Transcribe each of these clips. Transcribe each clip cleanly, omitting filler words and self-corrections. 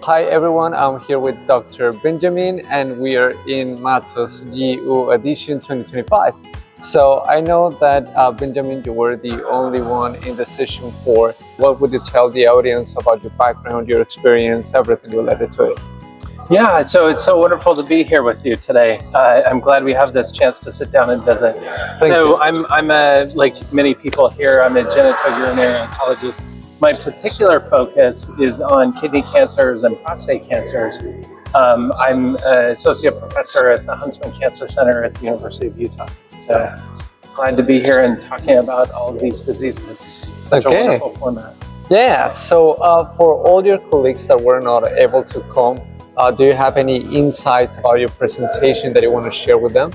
Hi everyone, I'm here with Dr. Benjamin and we are in MaTOS GU Edition 2025. So I know that Benjamin, you were the only one in the session 4. What would you tell the audience about your background, your experience, everything related to it? Yeah, so it's so wonderful to be here with you today. I'm glad we have this chance to sit down and visit. I'm like many people here, I'm a genitourinary oncologist. My particular focus is on kidney cancers and prostate cancers. I'm an associate professor at the Huntsman Cancer Center at the University of Utah. So glad to be here and talking about all of these diseases. Such a wonderful format. Yeah, so for all your colleagues that were not able to come, do you have any insights about your presentation that you want to share with them?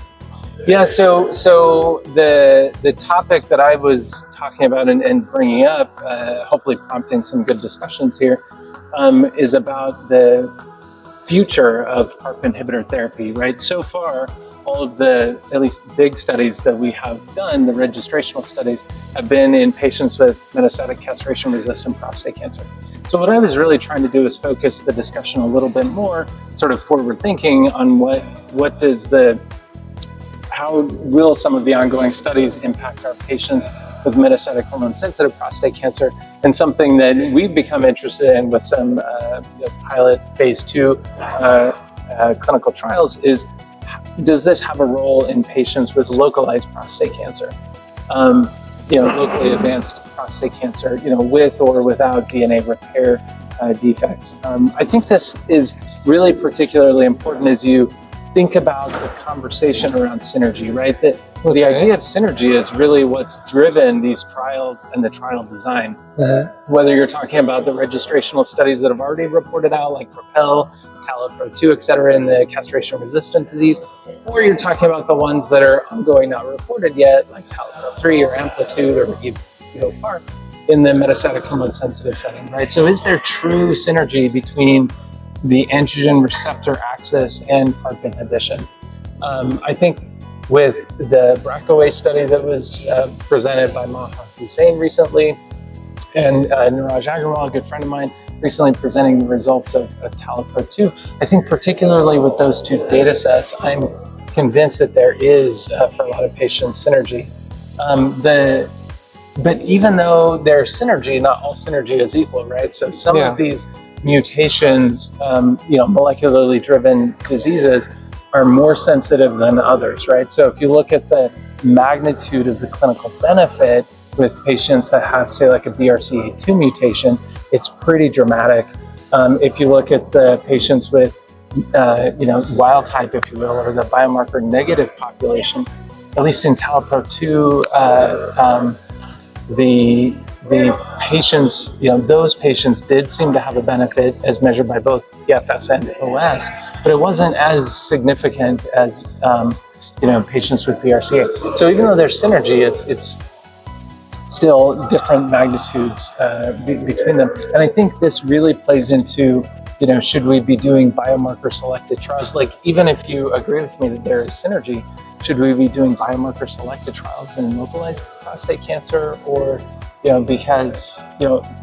Yeah, so the topic that I was talking about and bringing up, hopefully prompting some good discussions here, is about the future of PARP inhibitor therapy, right? So far, all of the, at least big studies that we have done, the registrational studies, have been in patients with metastatic castration-resistant prostate cancer. So what I was really trying to do is focus the discussion a little bit more, sort of forward-thinking on how will some of the ongoing studies impact our patients with metastatic hormone-sensitive prostate cancer? And something that we've become interested in with some pilot phase 2 clinical trials is, does this have a role in patients with localized prostate cancer? Locally advanced prostate cancer, with or without DNA repair defects. I think this is really particularly important as you think about the conversation around synergy, right? The idea of synergy is really what's driven these trials and the trial design. Whether you're talking about the registrational studies that have already reported out, like PROPEL, CALIPRO-2, et cetera, in the castration-resistant disease, or you're talking about the ones that are ongoing, not reported yet, like CALIPRO-3 or Amplitude or even PARP in the metastatic hormone-sensitive setting, right? So is there true synergy between the androgen receptor axis and PARP inhibition? I think with the BRCA study that was presented by Maughan recently, and Niraj Agarwal, a good friend of mine, recently presenting the results of CALIPRO-2, I think particularly with those two data sets, I'm convinced that there is, for a lot of patients, synergy. But even though there's synergy, not all synergy is equal, right? So some of these mutations, molecularly driven diseases are more sensitive than others, right? So if you look at the magnitude of the clinical benefit with patients that have, say, like a BRCA2 mutation, it's pretty dramatic. If you look at the patients with, wild type, if you will, or the biomarker negative population, at least in CALIPRO-2, the patients, those patients did seem to have a benefit as measured by both PFS and OS, but it wasn't as significant as patients with BRCA. So even though there's synergy, it's still different magnitudes between them. And I think this really plays into, should we be doing biomarker selected trials? Like, even if you agree with me that there is synergy, should we be doing biomarker selected trials in localized prostate cancer? Or, because,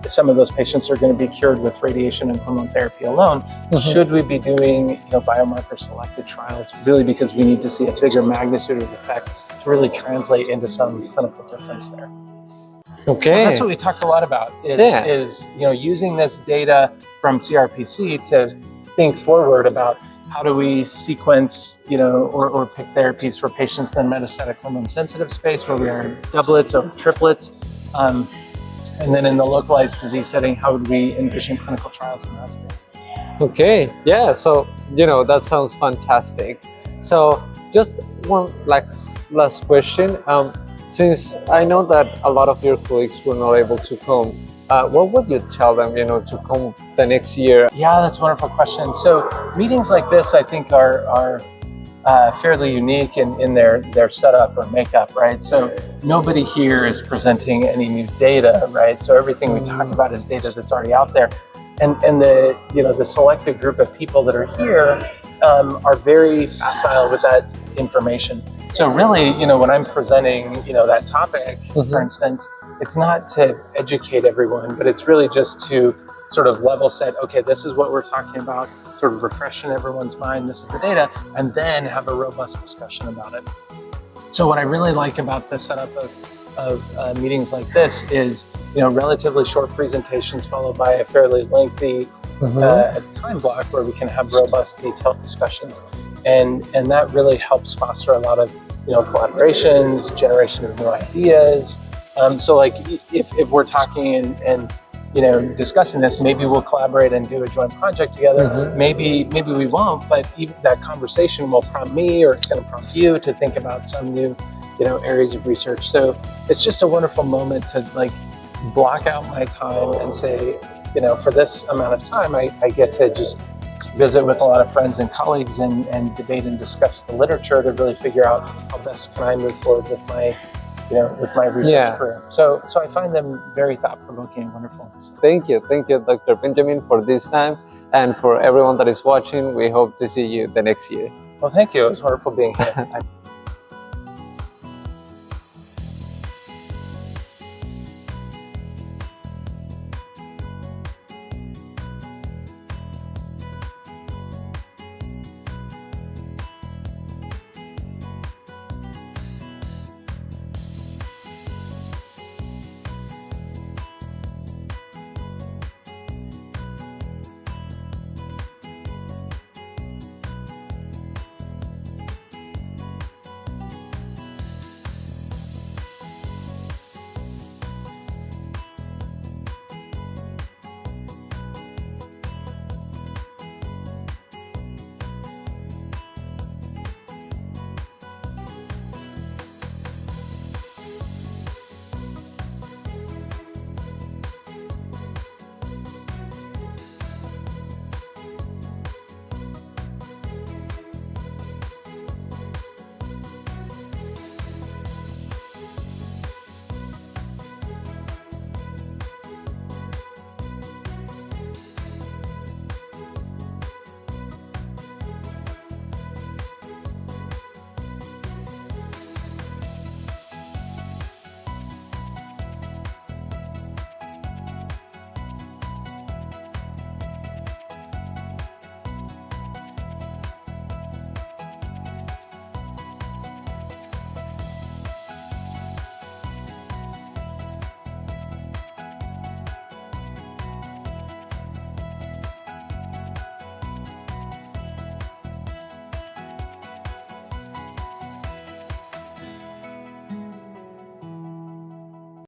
some of those patients are going to be cured with radiation and hormone therapy alone, should we be doing, biomarker selected trials really because we need to see a bigger magnitude of effect to really translate into some clinical difference there? Okay. So that's what we talked a lot about is using this data from CRPC to think forward about how do we sequence, or pick therapies for patients in the metastatic hormone-sensitive space where we are in doublets or triplets. And then in the localized disease setting, how would we envision clinical trials in that space? Okay, yeah, so, that sounds fantastic. So just one last question. Since I know that a lot of your colleagues were not able to come, what would you tell them, to come the next year? Yeah, that's a wonderful question. So meetings like this, I think, are fairly unique in their setup or makeup, right? So nobody here is presenting any new data, right? So everything we talk about is data that's already out there. And the selected group of people that are here are very facile with that information. So really, when I'm presenting, that topic, for instance, it's not to educate everyone, but it's really just to sort of level set, okay, this is what we're talking about, sort of refresh in everyone's mind, this is the data, and then have a robust discussion about it. So what I really like about the setup of meetings like this is, relatively short presentations followed by a fairly lengthy time block where we can have robust, detailed discussions. And that really helps foster a lot of, collaborations, generation of new ideas. So like if we're talking and discussing this, maybe we'll collaborate and do a joint project together. Maybe we won't, but even that conversation will prompt me, or it's going to prompt you to think about some new, areas of research. So it's just a wonderful moment to like block out my time and say, for this amount of time, I get to just visit with a lot of friends and colleagues and debate and discuss the literature to really figure out how best can I move forward with my research career. So I find them very thought-provoking and wonderful. Thank you, Dr. Benjamin, for this time, and for everyone that is watching. We hope to see you the next year. Well, thank you. It was wonderful being here.